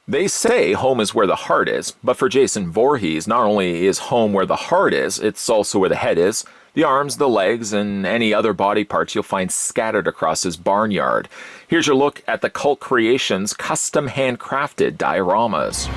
They say home is where the heart is, but for Jason Voorhees, not only is home where the heart is, it's also where the head is, the arms, the legs, and any other body parts you'll find scattered across his barnyard. Here's your look at the Cult Creations custom handcrafted dioramas.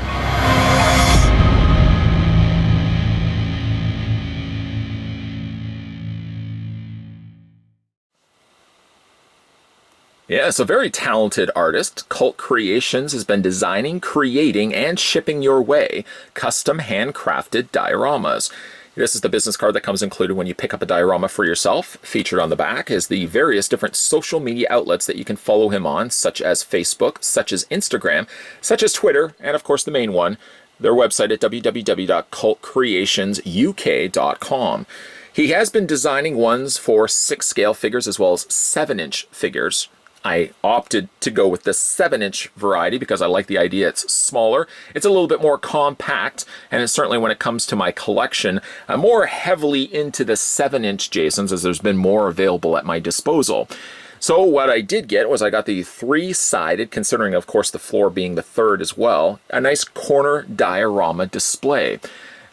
Yes, a very talented artist. Cult Creations has been designing, creating, and shipping your way custom handcrafted dioramas. This is the business card that comes included when you pick up a diorama for yourself. Featured on the back is the various different social media outlets that you can follow him on, such as Facebook, such as Instagram, such as Twitter, and of course the main one, their website at www.cultcreationsuk.com. He has been designing ones for 6-scale figures as well as 7-inch figures. I opted to go with the 7-inch variety because I like the idea it's smaller, it's a little bit more compact, and it's certainly when it comes to my collection, I'm more heavily into the 7-inch Jasons as there's been more available at my disposal. So what I did get was I got the 3-sided, considering of course the floor being the third as well, a nice corner diorama display.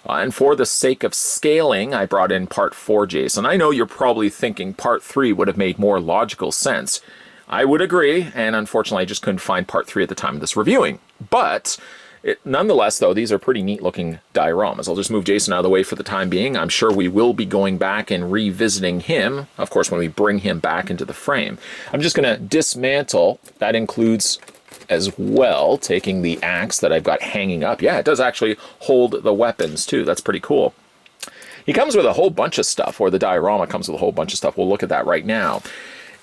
And for the sake of scaling, I brought in part 4 Jason. I know you're probably thinking part 3 would have made more logical sense. I would agree, and unfortunately I just couldn't find part 3 at the time of this reviewing. But nonetheless, though, these are pretty neat looking dioramas. I'll just move Jason out of the way for the time being. I'm sure we will be going back and revisiting him, of course, when we bring him back into the frame. I'm just going to dismantle. That includes as well taking the axe that I've got hanging up. Yeah, it does actually hold the weapons too. That's pretty cool. He comes with a whole bunch of stuff, or the diorama comes with a whole bunch of stuff. We'll look at that right now.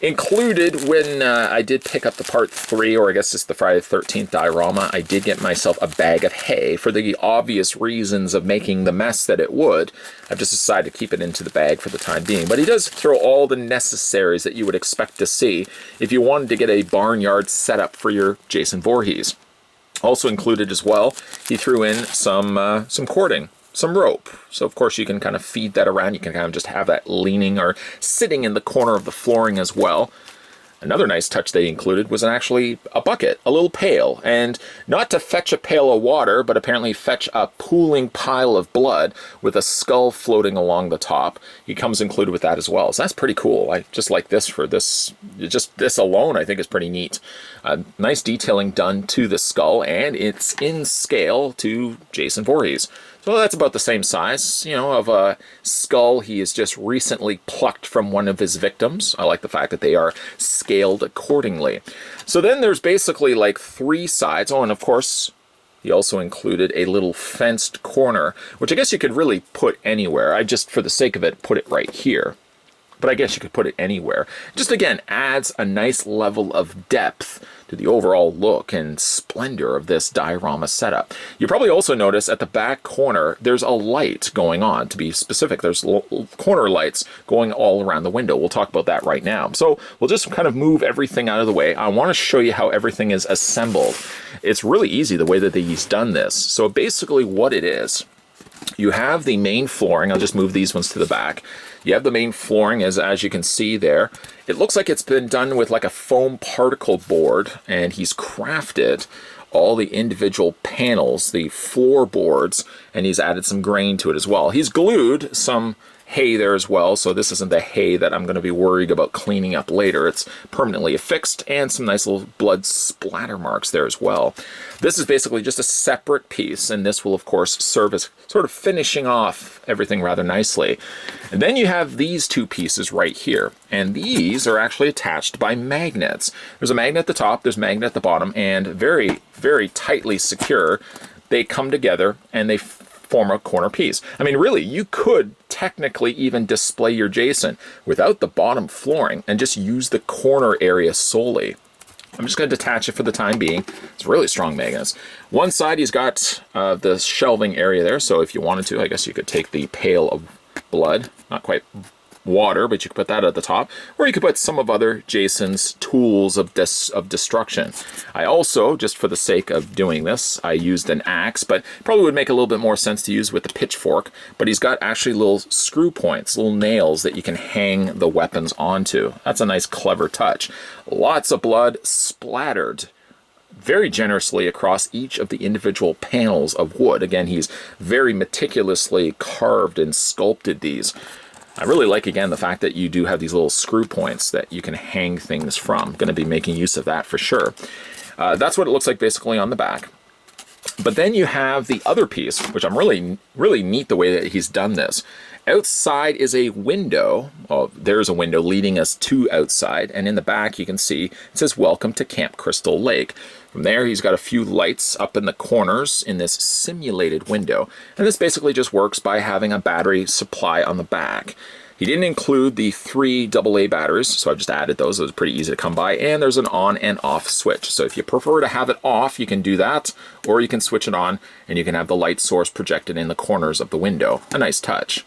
Included when I did pick up the part 3, or I guess it's the Friday the 13th diorama, I did get myself a bag of hay for the obvious reasons of making the mess that it would. I've just decided to keep it into the bag for the time being. But he does throw all the necessaries that you would expect to see if you wanted to get a barnyard setup for your Jason Voorhees. Also included as well, he threw in some cording. Some rope. So of course you can kind of feed that around. You can kind of just have that leaning or sitting in the corner of the flooring as well. Another nice touch they included was actually a bucket, a little pail, and not to fetch a pail of water, but apparently fetch a pooling pile of blood with a skull floating along the top. He comes included with that as well. So that's pretty cool. I just like this for this. Just this alone I think is pretty neat. Nice detailing done to the skull, and it's in scale to Jason Voorhees. So that's about the same size, you know, of a skull he has just recently plucked from one of his victims. I like the fact that they are scaled accordingly. So then there's basically like 3 sides. Oh, and of course, he also included a little fenced corner, which I guess you could really put anywhere. I just, for the sake of it, put it right here. But I guess you could put it anywhere. Just again, adds a nice level of depth to the overall look and splendor of this diorama setup. You probably also notice at the back corner, there's a light going on. To be specific, there's corner lights going all around the window. We'll talk about that right now. So we'll just kind of move everything out of the way. I want to show you how everything is assembled. It's really easy the way that he's done this. So basically what it is, you have the main flooring. I'll just move these ones to the back. You have the main flooring, as you can see there. It looks like it's been done with like a foam particle board, and he's crafted all the individual panels, the floorboards, and he's added some grain to it as well. He's glued some hay there as well, so this isn't the hay that I'm going to be worried about cleaning up later. It's permanently affixed, and some nice little blood splatter marks there as well. This is basically just a separate piece, and this will of course serve as sort of finishing off everything rather nicely. And then you have these 2 pieces right here, and these are actually attached by magnets. There's a magnet at the top, there's a magnet at the bottom, and very, very tightly secure. They come together and they form a corner piece. I mean, really, you could technically even display your Jason without the bottom flooring and just use the corner area solely. I'm just going to detach it for the time being. It's really strong magnets. One side, he's got the shelving area there, so if you wanted to, I guess you could take the pail of blood, not quite water, but you could put that at the top, or you could put some of other Jason's tools of destruction. I also, just for the sake of doing this, I used an axe, but probably would make a little bit more sense to use with the pitchfork, but he's got actually little screw points, little nails that you can hang the weapons onto. That's a nice, clever touch. Lots of blood splattered very generously across each of the individual panels of wood. Again, he's very meticulously carved and sculpted these. I really like, again, the fact that you do have these little screw points that you can hang things from. I'm going to be making use of that for sure. That's what it looks like basically on the back. But then you have the other piece, which I'm really neat the way that he's done this. Outside is a window. Well, there's a window leading us to outside, and in the back you can see it says "Welcome to Camp Crystal Lake." From there, he's got a few lights up in the corners in this simulated window, and this basically just works by having a battery supply on the back. He didn't include the 3 AA batteries, so I've just added those. Those are pretty easy to come by. And there's an on and off switch. So if you prefer to have it off, you can do that, or you can switch it on and you can have the light source projected in the corners of the window. A nice touch.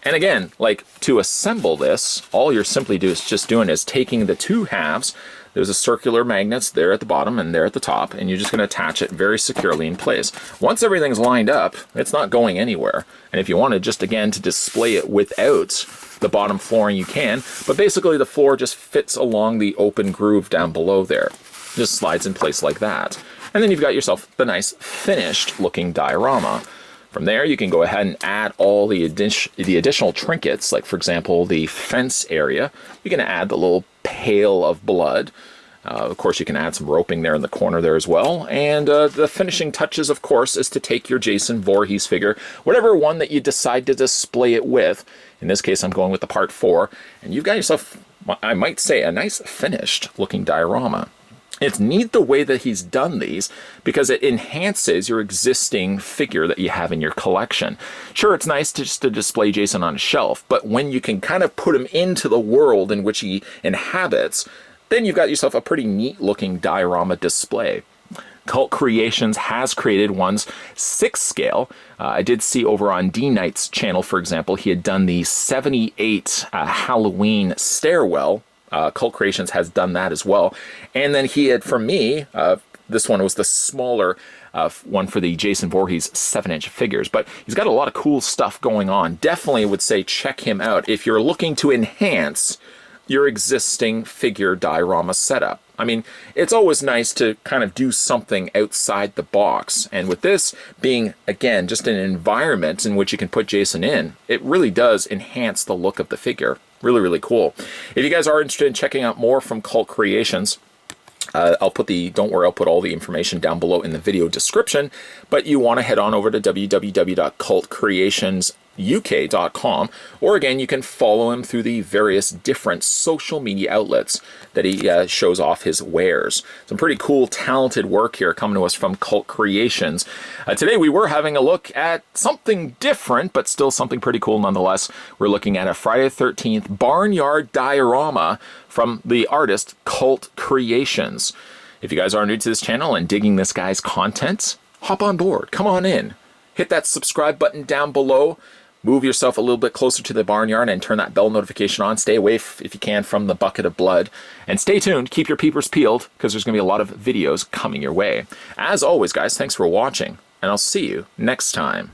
And again, like to assemble this, all you're simply doing is taking the 2 halves. There's a circular magnets there at the bottom and there at the top, and you're just going to attach it very securely in place. Once everything's lined up, it's not going anywhere. And if you wanted just, again, to display it without the bottom flooring, you can. But basically, the floor just fits along the open groove down below there. Just slides in place like that. And then you've got yourself the nice finished-looking diorama. From there, you can go ahead and add all the additional trinkets, like, for example, the fence area. You can add the little pail of blood. Of course, you can add some roping there in the corner there as well. And the finishing touches, of course, is to take your Jason Voorhees figure, whatever one that you decide to display it with. In this case, I'm going with the Part 4. And you've got yourself, I might say, a nice finished-looking diorama. It's neat the way that he's done these because it enhances your existing figure that you have in your collection. Sure, it's nice just to display Jason on a shelf, but when you can kind of put him into the world in which he inhabits, then you've got yourself a pretty neat looking diorama display. Cult Creations has created one's 6 scale. I did see over on D Knight's channel, for example, he had done the 78 Halloween stairwell. Cult Creations has done that as well. And then he had, for me, this one was the smaller one for the Jason Voorhees 7-inch figures. But he's got a lot of cool stuff going on. Definitely would say check him out if you're looking to enhance your existing figure diorama setup. I mean, it's always nice to kind of do something outside the box. And with this being, again, just an environment in which you can put Jason in, it really does enhance the look of the figure. Really, really cool. If you guys are interested in checking out more from Cult Creations, don't worry, I'll put all the information down below in the video description, but you want to head on over to www.cultcreationsuk.com, or again, you can follow him through the various different social media outlets that he shows off his wares. Some pretty cool, talented work here coming to us from Cult Creations. Today we were having a look at something different, but still something pretty cool nonetheless. We're looking at a Friday the 13th barnyard diorama from the artist Cult Creations. If you guys are new to this channel and digging this guy's content, hop on board, come on in. Hit that subscribe button down below. Move yourself a little bit closer to the barnyard and turn that bell notification on. Stay away, if you can, from the bucket of blood. And stay tuned. Keep your peepers peeled because there's going to be a lot of videos coming your way. As always, guys, thanks for watching, and I'll see you next time.